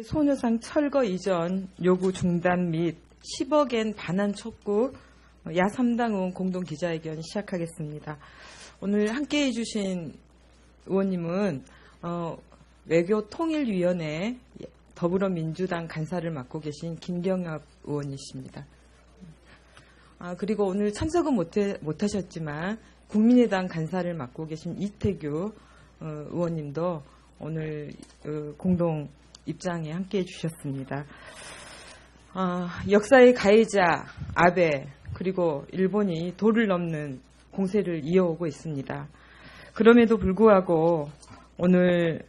소녀상 철거 이전 요구 중단 및 10억엔 반환 촉구 야3당 의원 공동 기자회견 시작하겠습니다. 오늘 함께해 주신 의원님은 외교통일위원회 더불어민주당 간사를 맡고 계신 김경엽 의원이십니다. 그리고 오늘 참석은 못하셨지만 국민의당 간사를 맡고 계신 이태규 의원님도 오늘 공동 입장에 함께해 주셨습니다. 역사의 가해자 아베 그리고 일본이 도를 넘는 공세를 이어오고 있습니다. 그럼에도 불구하고 오늘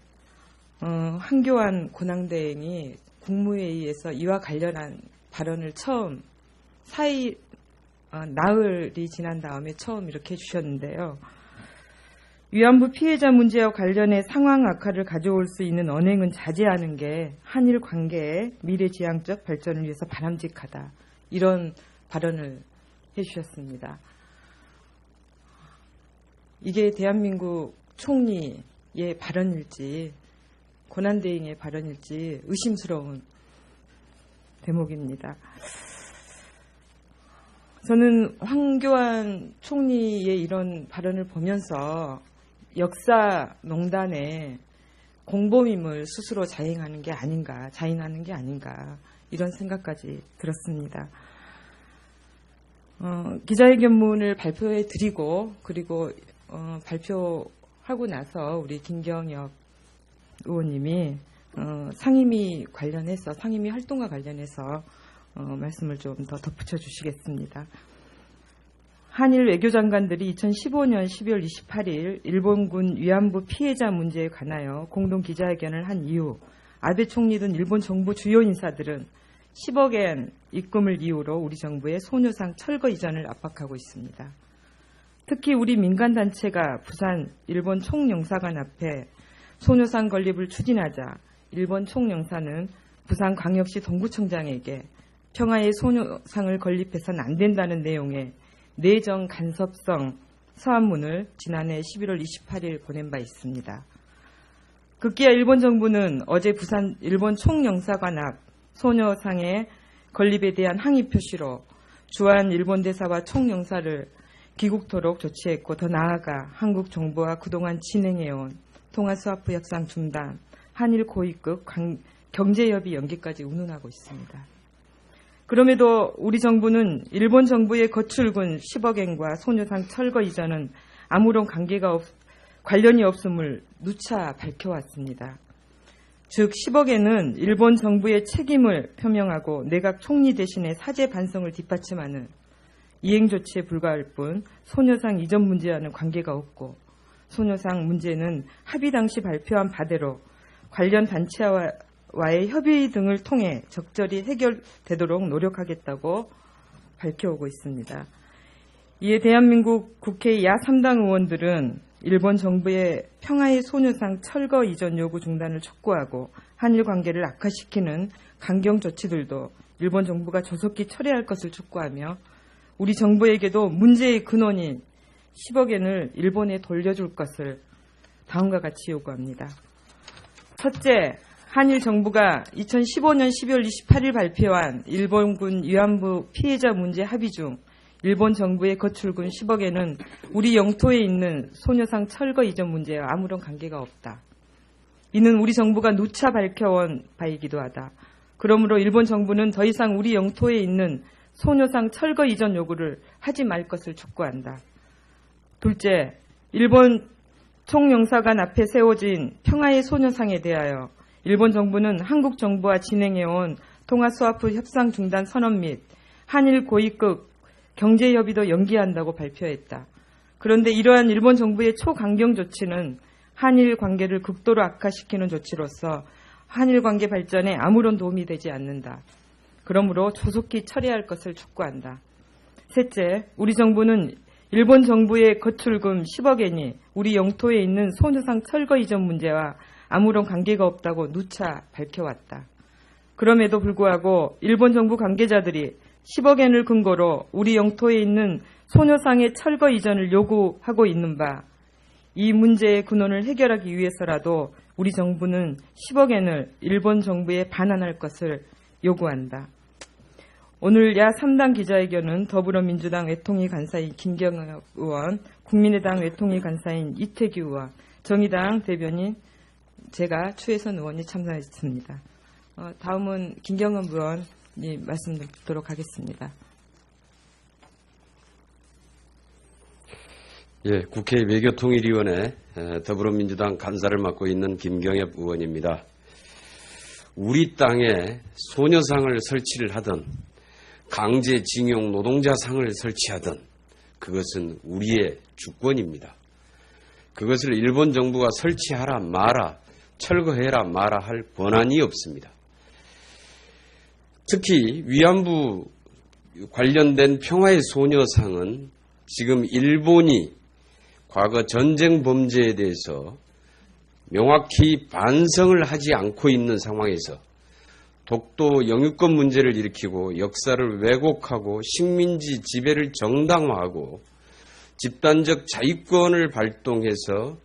황교안 권한대행이 국무회의에서 이와 관련한 발언을 처음 나흘이 지난 다음에 처음 이렇게 해주셨는데요. 위안부 피해자 문제와 관련해 상황 악화를 가져올 수 있는 언행은 자제하는 게 한일 관계의 미래지향적 발전을 위해서 바람직하다. 이런 발언을 해주셨습니다. 이게 대한민국 총리의 발언일지 권한대행의 발언일지 의심스러운 대목입니다. 저는 황교안 총리의 이런 발언을 보면서 역사농단의 공범임을 스스로 자인하는 게 아닌가 이런 생각까지 들었습니다. 기자회견문을 발표해 드리고 그리고 발표하고 나서 우리 김경엽 의원님이 상임위 활동과 관련해서 말씀을 좀 더 덧붙여 주시겠습니다. 한일 외교장관들이 2015년 12월 28일 일본군 위안부 피해자 문제에 관하여 공동 기자회견을 한 이후 아베 총리 등 일본 정부 주요 인사들은 10억엔 입금을 이유로 우리 정부의 소녀상 철거 이전을 압박하고 있습니다. 특히 우리 민간단체가 부산 일본 총영사관 앞에 소녀상 건립을 추진하자 일본 총영사는 부산광역시 동구청장에게 평화의 소녀상을 건립해서는 안 된다는 내용의 내정 간섭성 서한문을 지난해 11월 28일 보낸 바 있습니다. 급기야 일본 정부는 어제 부산 일본 총영사관 앞 소녀상의 건립에 대한 항의 표시로 주한 일본 대사와 총영사를 귀국토록 조치했고 더 나아가 한국 정부와 그동안 진행해온 통화수화프 협상 중단, 한일 고위급 경제협의 연기까지 운운하고 있습니다. 그럼에도 우리 정부는 일본 정부의 거출군 10억엔과 소녀상 철거 이전은 아무런 관련이 없음을 누차 밝혀왔습니다. 즉 10억엔은 일본 정부의 책임을 표명하고 내각 총리 대신에 사죄 반성을 뒷받침하는 이행 조치에 불과할 뿐 소녀상 이전 문제와는 관계가 없고 소녀상 문제는 합의 당시 발표한 바대로 관련 단체와의 협의 등을 통해 적절히 해결되도록 노력하겠다고 밝혀오고 있습니다. 이에 대한민국 국회 야3당 의원들은 일본 정부의 평화의 소녀상 철거 이전 요구 중단을 촉구하고 한일 관계를 악화시키는 강경 조치들도 일본 정부가 조속히 철회할 것을 촉구하며 우리 정부에게도 문제의 근원인 10억엔을 일본에 돌려줄 것을 다음과 같이 요구합니다. 첫째, 한일 정부가 2015년 12월 28일 발표한 일본군 위안부 피해자 문제 합의 중 일본 정부의 거출군 10억엔은 우리 영토에 있는 소녀상 철거 이전 문제와 아무런 관계가 없다. 이는 우리 정부가 누차 밝혀온 바이기도 하다. 그러므로 일본 정부는 더 이상 우리 영토에 있는 소녀상 철거 이전 요구를 하지 말 것을 촉구한다. 둘째, 일본 총영사관 앞에 세워진 평화의 소녀상에 대하여 일본 정부는 한국 정부와 진행해온 통화수화프 협상 중단 선언 및 한일 고위급 경제협의도 연기한다고 발표했다. 그런데 이러한 일본 정부의 초강경 조치는 한일 관계를 극도로 악화시키는 조치로서 한일 관계 발전에 아무런 도움이 되지 않는다. 그러므로 조속히 처리할 것을 촉구한다. 셋째, 우리 정부는 일본 정부의 거출금 10억엔이 우리 영토에 있는 소녀상 철거 이전 문제와 아무런 관계가 없다고 누차 밝혀왔다. 그럼에도 불구하고 일본 정부 관계자들이 10억엔을 근거로 우리 영토에 있는 소녀상의 철거 이전을 요구하고 있는 바 이 문제의 근원을 해결하기 위해서라도 우리 정부는 10억엔을 일본 정부에 반환할 것을 요구한다. 오늘 야 3당 기자회견은 더불어민주당 외통위 간사인 김경엽 의원, 국민의당 외통위 간사인 이태규 의원, 정의당 대변인 제가 추혜선 의원이 참석했습니다. 다음은 김경엽 의원이 말씀 듣도록 하겠습니다. 예, 국회 외교통일위원회 더불어민주당 간사를 맡고 있는 김경엽 의원입니다. 우리 땅에 소녀상을 설치를 하든 강제징용 노동자상을 설치하든 그것은 우리의 주권입니다. 그것을 일본 정부가 설치하라 마라, 철거해라 마라 할 권한이 없습니다. 특히 위안부 관련된 평화의 소녀상은 지금 일본이 과거 전쟁 범죄에 대해서 명확히 반성을 하지 않고 있는 상황에서 독도 영유권 문제를 일으키고 역사를 왜곡하고 식민지 지배를 정당화하고 집단적 자위권을 발동해서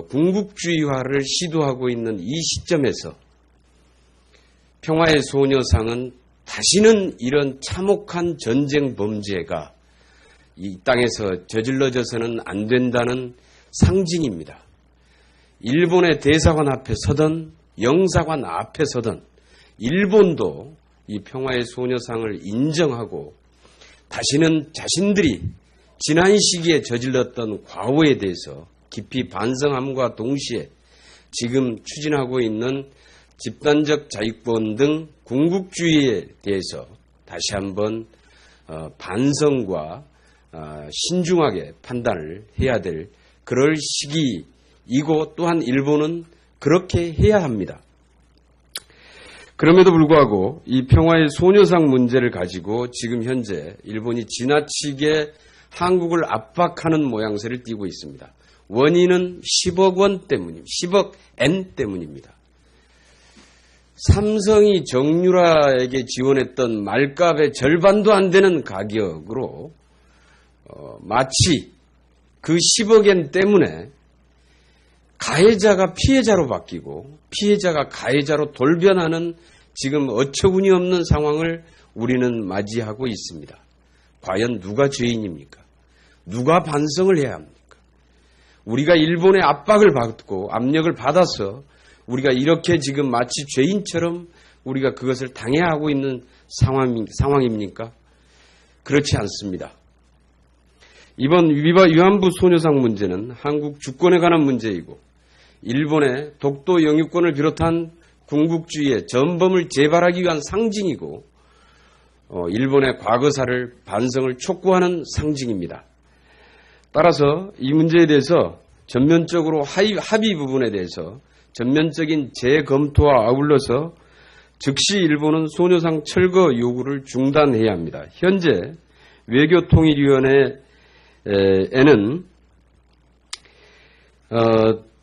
군국주의화를 시도하고 있는 이 시점에서 평화의 소녀상은 다시는 이런 참혹한 전쟁 범죄가 이 땅에서 저질러져서는 안 된다는 상징입니다. 일본의 대사관 앞에 서든 영사관 앞에 서든 일본도 이 평화의 소녀상을 인정하고 다시는 자신들이 지난 시기에 저질렀던 과오에 대해서 깊이 반성함과 동시에 지금 추진하고 있는 집단적 자위권 등 군국주의에 대해서 다시 한번 반성과 신중하게 판단을 해야 될 그럴 시기이고 또한 일본은 그렇게 해야 합니다. 그럼에도 불구하고 이 평화의 소녀상 문제를 가지고 지금 현재 일본이 지나치게 한국을 압박하는 모양새를 띠고 있습니다. 원인은 10억 원 때문입니다. 10억 엔 때문입니다. 삼성이 정유라에게 지원했던 말값의 절반도 안 되는 가격으로 마치 그 10억 엔 때문에 가해자가 피해자로 바뀌고 피해자가 가해자로 돌변하는 지금 어처구니 없는 상황을 우리는 맞이하고 있습니다. 과연 누가 죄인입니까? 누가 반성을 해야 합니까? 우리가 일본의 압박을 받고 압력을 받아서 우리가 이렇게 지금 마치 죄인처럼 우리가 그것을 당해야 하고 있는 상황입니까? 그렇지 않습니다. 이번 위안부 소녀상 문제는 한국 주권에 관한 문제이고 일본의 독도 영유권을 비롯한 군국주의의 전범을 재발하기 위한 상징이고 일본의 과거사를 반성을 촉구하는 상징입니다. 따라서 이 문제에 대해서 전면적으로 합의 부분에 대해서 전면적인 재검토와 아울러서 즉시 일본은 소녀상 철거 요구를 중단해야 합니다. 현재 외교통일위원회에는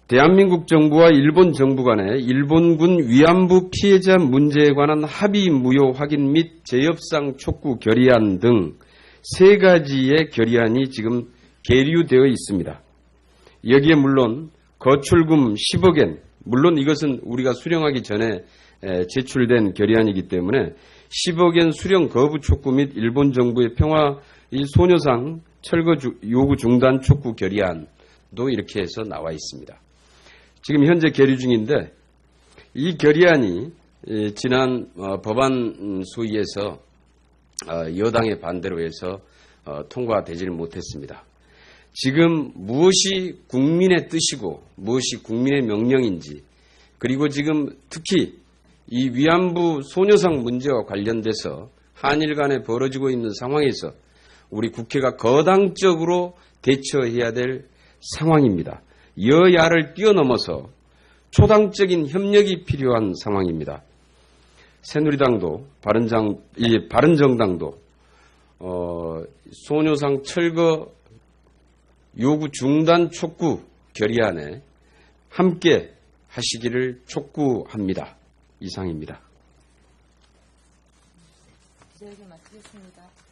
대한민국 정부와 일본 정부 간의 일본군 위안부 피해자 문제에 관한 합의 무효 확인 및 재협상 촉구 결의안 등 3가지의 결의안이 지금 계류되어 있습니다. 여기에 물론 거출금 10억엔, 물론 이것은 우리가 수령하기 전에 제출된 결의안이기 때문에 10억엔 수령 거부 촉구 및 일본 정부의 평화 이 소녀상 철거 요구 중단 촉구 결의안도 이렇게 해서 나와 있습니다. 지금 현재 계류 중인데 이 결의안이 지난 법안 소위에서 여당의 반대로 해서 통과되지를 못했습니다. 지금 무엇이 국민의 뜻이고 무엇이 국민의 명령인지 그리고 지금 특히 이 위안부 소녀상 문제와 관련돼서 한일 간에 벌어지고 있는 상황에서 우리 국회가 거당적으로 대처해야 될 상황입니다. 여야를 뛰어넘어서 초당적인 협력이 필요한 상황입니다. 새누리당도 바른정당도 소녀상 철거 요구 중단 촉구 결의안에 함께 하시기를 촉구합니다. 이상입니다. 기자회견 마치겠습니다.